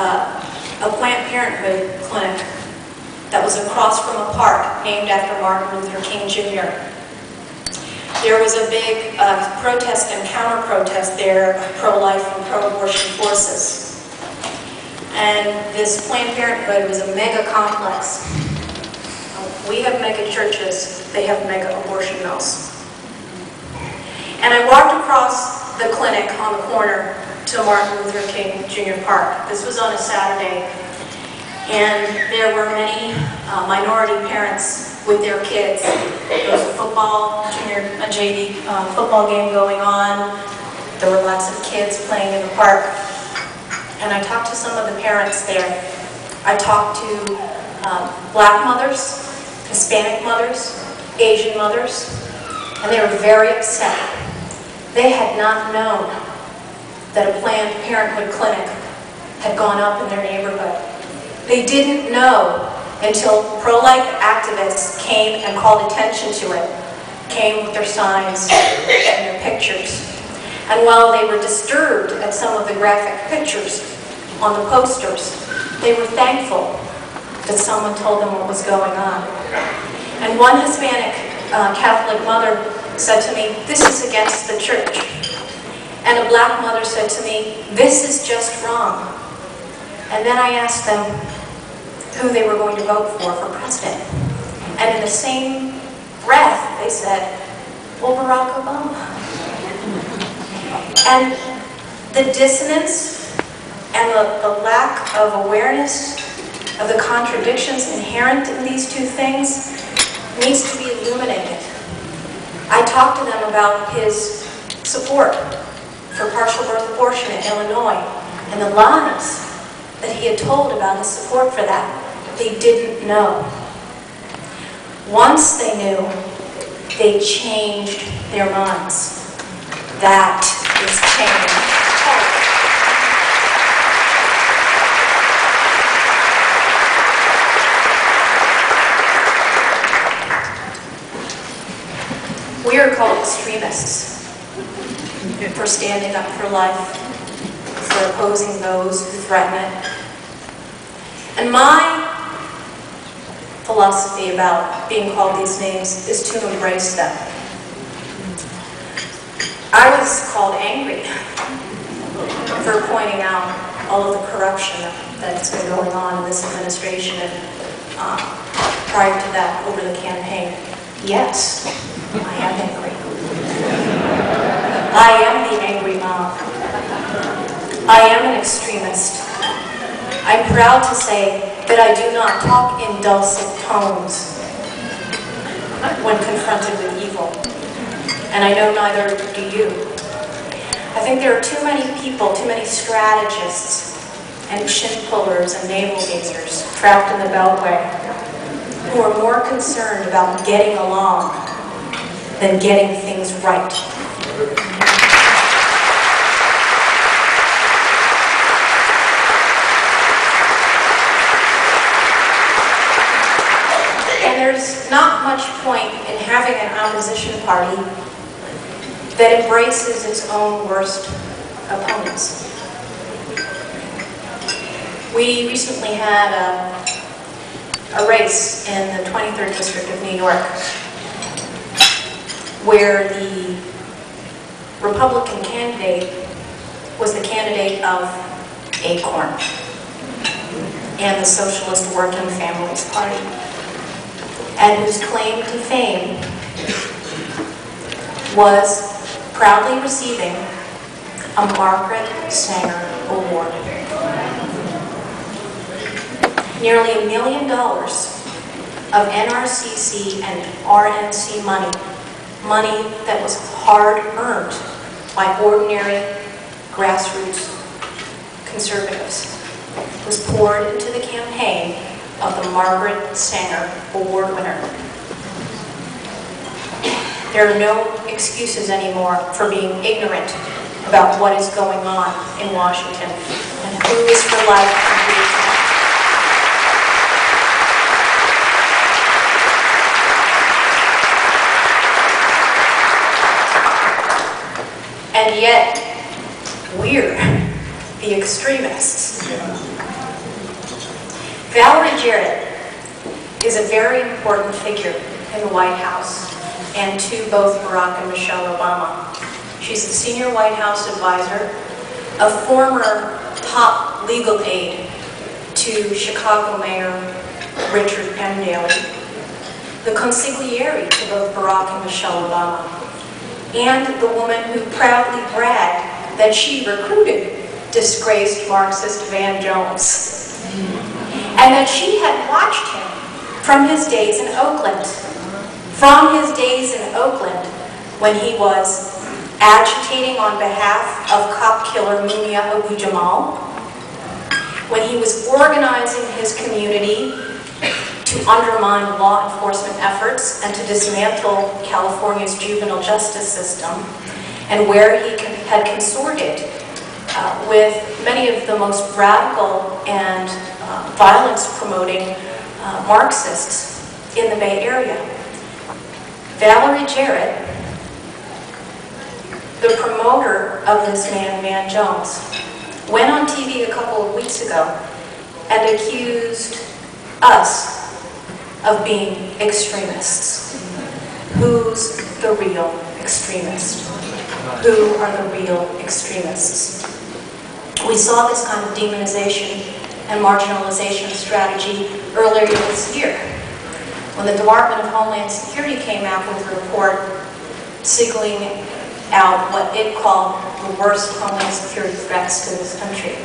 a Planned Parenthood clinic that was across from a park named after Martin Luther King Jr. There was a big protest and counter-protest there of pro-life and pro-abortion forces. And this Planned Parenthood was a mega complex. We have mega churches, they have mega abortion mills. And I walked across the clinic on the corner to Martin Luther King Jr. Park. This was on a Saturday, and there were many minority parents with their kids. There was a football, junior, JV football game going on. There were lots of kids playing in the park. And I talked to some of the parents there. I talked to black mothers, Hispanic mothers, Asian mothers, and they were very upset. They had not known that a Planned Parenthood clinic had gone up in their neighborhood. They didn't know until pro-life activists came and called attention to it, came with their signs and their pictures. And while they were disturbed at some of the graphic pictures on the posters, they were thankful that someone told them what was going on. And one Hispanic Catholic mother said to me, "This is against the church." And a black mother said to me, "This is just wrong." And then I asked them who they were going to vote for president. And in the same breath, they said, "Well, Barack Obama." And the dissonance and the lack of awareness of the contradictions inherent in these two things needs to be illuminated. I talked to them about his support for partial birth abortion in Illinois and the lies that he had told about his support for that. They didn't know. Once they knew, they changed their minds. That is change. We are called extremists for standing up for life, for opposing those who threaten it. And my philosophy about being called these names is to embrace them. I was called angry for pointing out all of the corruption that's been going on in this administration and prior to that over the campaign. Yes, I am angry. I am the angry mom. I am an extremist. I'm proud to say that I do not talk in dulcet tones when confronted with evil. And I know neither do you. I think there are too many people, too many strategists and chin pullers and navel gazers trapped in the Beltway who are more concerned about getting along than getting things right. And there's not much point in having an opposition party that embraces its own worst opponents. We recently had a race in the 23rd District of New York where the Republican candidate was the candidate of ACORN and the Socialist Working Families Party, and whose claim to fame was proudly receiving a Margaret Sanger Award. Nearly $1 million of NRCC and RNC money that was hard-earned by ordinary grassroots conservatives, was poured into the campaign of the Margaret Sanger Award winner. There are no excuses anymore for being ignorant about what is going on in Washington and who is for life and who is not. And yet, we're the extremists. Valerie Jarrett is a very important figure in the White House and to both Barack and Michelle Obama. She's the senior White House advisor, a former top legal aide to Chicago Mayor Richard M. Daley, the consigliere to both Barack and Michelle Obama, and the woman who proudly bragged that she recruited disgraced Marxist Van Jones, and that she had watched him from his days in Oakland, when he was agitating on behalf of cop killer Mumia Abu-Jamal, when he was organizing his community to undermine law enforcement efforts and to dismantle California's juvenile justice system, and where he had consorted with many of the most radical and violence-promoting Marxists in the Bay Area. Valerie Jarrett, the promoter of this man, Van Jones, went on TV a couple of weeks ago and accused us of being extremists. Who's the real extremist? Who are the real extremists? We saw this kind of demonization and marginalization strategy earlier this year, when the Department of Homeland Security came out with a report singling out what it called the worst Homeland Security threats to this country.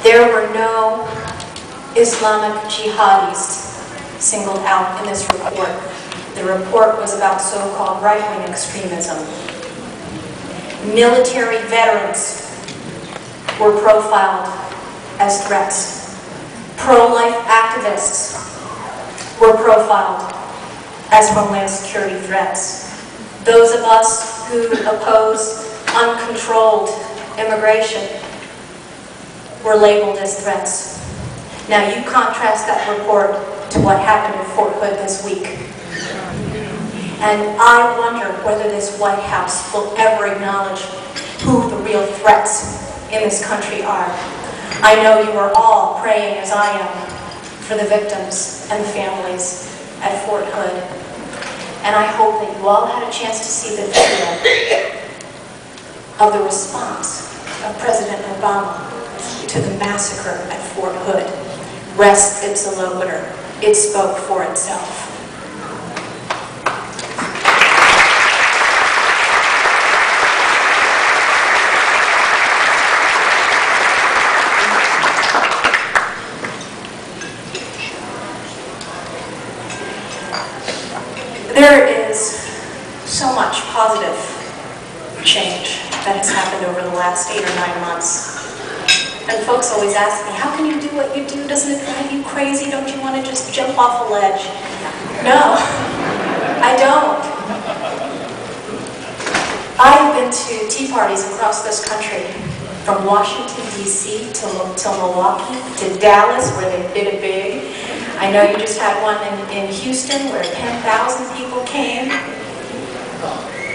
There were no Islamic jihadis singled out in this report. The report was about so-called right-wing extremism. Military veterans were profiled as threats. Pro-life activists were profiled as Homeland Security threats. Those of us who oppose uncontrolled immigration were labeled as threats. Now you contrast that report to what happened in Fort Hood this week. And I wonder whether this White House will ever acknowledge who the real threats in this country are. I know you are all praying, as I am, for the victims and the families at Fort Hood. And I hope that you all had a chance to see the video of the response of President Obama to the massacre at Fort Hood. Res ipsa loquitur. It spoke for itself. There is so much positive change that has happened over the last 8 or 9 months. And folks always ask me, how can you do what you do? Doesn't it drive you crazy? Don't you want to just jump off a ledge? No, I don't. I've been to tea parties across this country, from Washington, D.C. till Milwaukee, to Dallas, where they did it big. I know you just had one in Houston where 10,000 people came.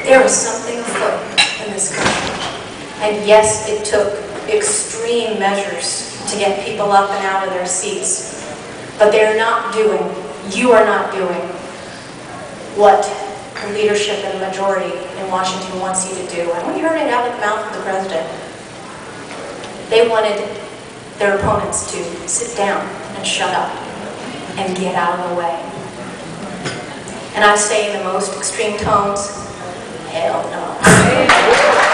There was something afoot in this country. And yes, it took extreme measures to get people up and out of their seats. But they're not doing, you are not doing, what the leadership and the majority in Washington wants you to do. And we heard it out of the mouth of the president. They wanted their opponents to sit down and shut up and get out of the way. And I say in the most extreme tones, hell no.